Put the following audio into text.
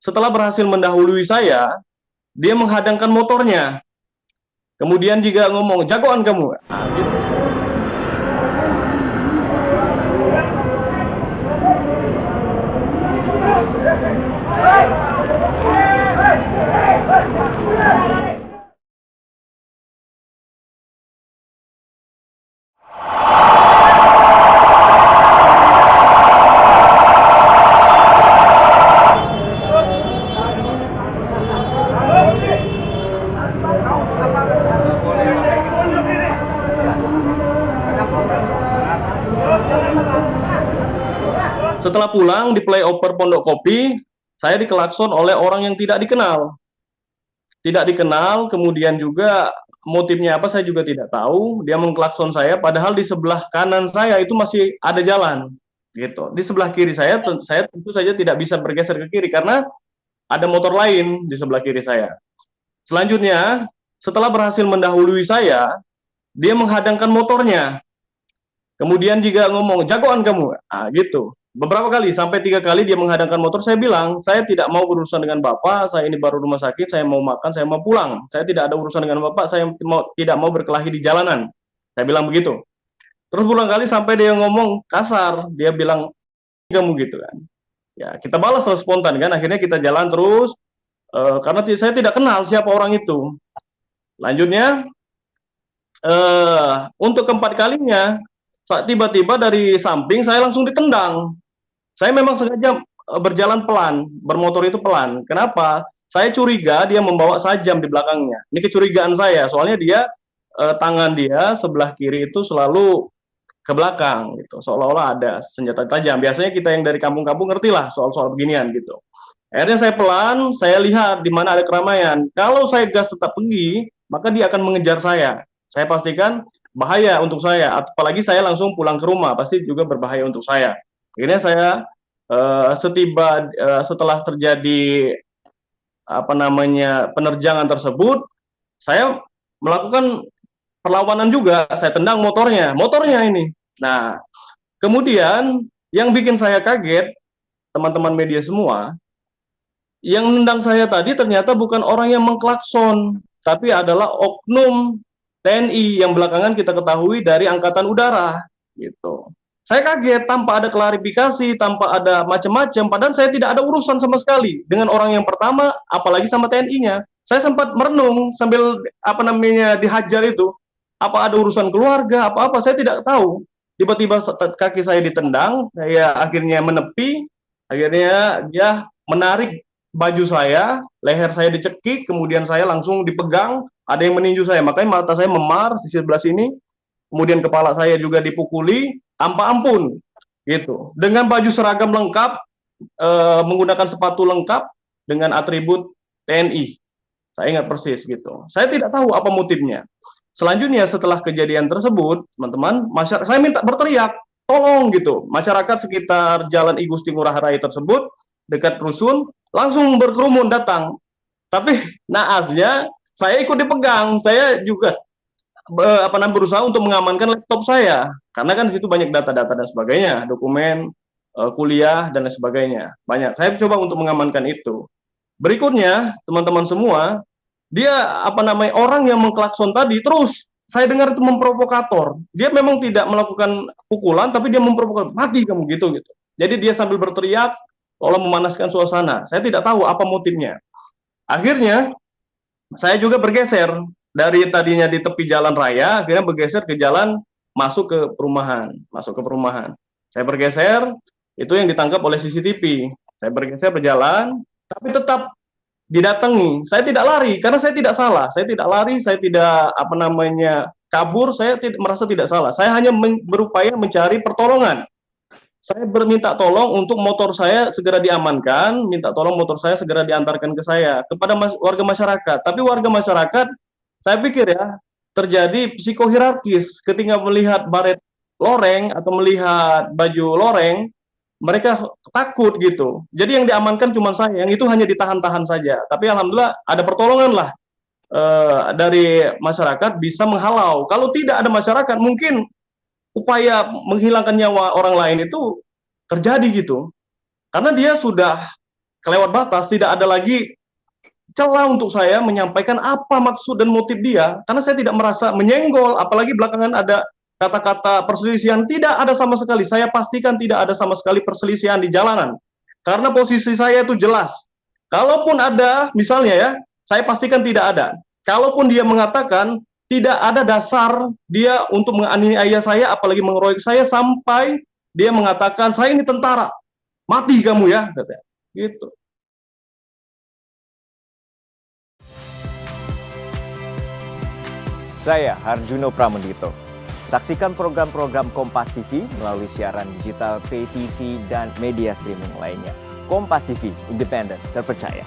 setelah berhasil mendahului saya, dia menghadangkan motornya. Kemudian juga ngomong, jagoan kamu. Nah, gitu. Setelah pulang di flyover Pondok Kopi, saya dikelakson oleh orang yang tidak dikenal. Tidak dikenal, kemudian juga motifnya apa saya juga tidak tahu. Dia mengklakson saya, padahal di sebelah kanan saya itu masih ada jalan, gitu. Di sebelah kiri saya tentu saja tidak bisa bergeser ke kiri karena ada motor lain di sebelah kiri saya. Selanjutnya, setelah berhasil mendahului saya, dia menghadangkan motornya. Kemudian juga ngomong, jagoan kamu. Ah, gitu. Beberapa kali, sampai 3 kali dia menghadangkan motor. Saya bilang, saya tidak mau berurusan dengan Bapak, saya ini baru rumah sakit, saya mau makan, saya mau pulang. Saya tidak ada urusan dengan Bapak, saya tidak mau berkelahi di jalanan. Saya bilang begitu. Terus berulang kali sampai dia ngomong kasar, dia bilang, kamu gitu kan. Ya, kita balas spontan kan, akhirnya kita jalan terus, karena saya tidak kenal siapa orang itu. Lanjutnya, untuk keempat kalinya, saat tiba-tiba dari samping saya langsung ditendang. Saya memang sengaja berjalan pelan, bermotor itu pelan. Kenapa? Saya curiga dia membawa sajam di belakangnya. Ini kecurigaan saya, soalnya dia tangan dia sebelah kiri itu selalu ke belakang gitu, seolah-olah ada senjata tajam. Biasanya kita yang dari kampung-kampung ngerti lah soal-soal beginian gitu. Akhirnya saya pelan, saya lihat di mana ada keramaian. Kalau saya gas tetap pergi, maka dia akan mengejar saya. Saya pastikan bahaya untuk saya, apalagi saya langsung pulang ke rumah, pasti juga berbahaya untuk saya. Akhirnya saya setelah terjadi apa namanya penerjangan tersebut, saya melakukan perlawanan juga, saya tendang motornya ini. Nah, kemudian yang bikin saya kaget, teman-teman media semua, yang nendang saya tadi ternyata bukan orang yang mengklakson, tapi adalah oknum TNI yang belakangan kita ketahui dari Angkatan Udara, gitu. Saya kaget tanpa ada klarifikasi, tanpa ada macam-macam, padahal saya tidak ada urusan sama sekali dengan orang yang pertama, apalagi sama TNI-nya. Saya sempat merenung sambil apa namanya dihajar itu, apa ada urusan keluarga, apa-apa, saya tidak tahu. Tiba-tiba kaki saya ditendang, saya akhirnya menepi, akhirnya dia menarik baju saya, leher saya dicekik, kemudian saya langsung dipegang, ada yang meninju saya, makanya mata saya memar di sebelah sini, kemudian kepala saya juga dipukuli, tanpa ampun, gitu. Dengan baju seragam lengkap, menggunakan sepatu lengkap, dengan atribut TNI. Saya ingat persis gitu. Saya tidak tahu apa motifnya. Selanjutnya setelah kejadian tersebut, teman-teman, masyarakat saya minta berteriak, tolong gitu. Masyarakat sekitar Jalan I Gusti Ngurah Rai tersebut dekat rusun langsung berkerumun datang. Tapi naasnya saya ikut dipegang. Saya juga berusaha untuk mengamankan laptop saya karena kan di situ banyak data-data dan sebagainya, dokumen kuliah dan lain sebagainya. Banyak. Saya coba untuk mengamankan itu. Berikutnya, teman-teman semua, dia orang yang mengklakson tadi terus saya dengar itu memprovokator. Dia memang tidak melakukan pukulan tapi dia memprovokator, mati kamu gitu. Jadi dia sambil berteriak seolah memanaskan suasana. Saya tidak tahu apa motifnya. Akhirnya saya juga bergeser dari tadinya di tepi jalan raya, akhirnya bergeser ke jalan masuk ke perumahan. Saya bergeser, itu yang ditangkap oleh CCTV. Saya bergeser berjalan, tapi tetap didatangi. Saya tidak lari karena saya tidak salah. Saya tidak lari, saya tidak kabur, saya merasa tidak salah. Saya hanya berupaya mencari pertolongan. Saya berminta tolong untuk motor saya segera diamankan, minta tolong motor saya segera diantarkan ke saya, kepada warga masyarakat. Tapi warga masyarakat, saya pikir ya, terjadi psikohierarkis ketika melihat baret loreng atau melihat baju loreng, mereka takut gitu. Jadi yang diamankan cuma saya, yang itu hanya ditahan-tahan saja. Tapi alhamdulillah ada pertolongan lah dari masyarakat bisa menghalau. Kalau tidak ada masyarakat, mungkin upaya menghilangkan nyawa orang lain itu terjadi gitu. Karena dia sudah kelewat batas, tidak ada lagi celah untuk saya menyampaikan apa maksud dan motif dia, karena saya tidak merasa menyenggol, apalagi belakangan ada kata-kata perselisihan. Tidak ada sama sekali, saya pastikan tidak ada sama sekali perselisihan di jalanan, karena posisi saya itu jelas. Kalaupun ada, misalnya ya, saya pastikan tidak ada. Kalaupun dia mengatakan, tidak ada dasar dia untuk menganiaya saya, apalagi mengeroyok saya, sampai dia mengatakan, saya ini tentara, mati kamu ya, katanya. Gitu. Saya Harjuno Pramendito. Saksikan program-program Kompas TV melalui siaran digital, pay TV, dan media streaming lainnya. Kompas TV, independen, terpercaya.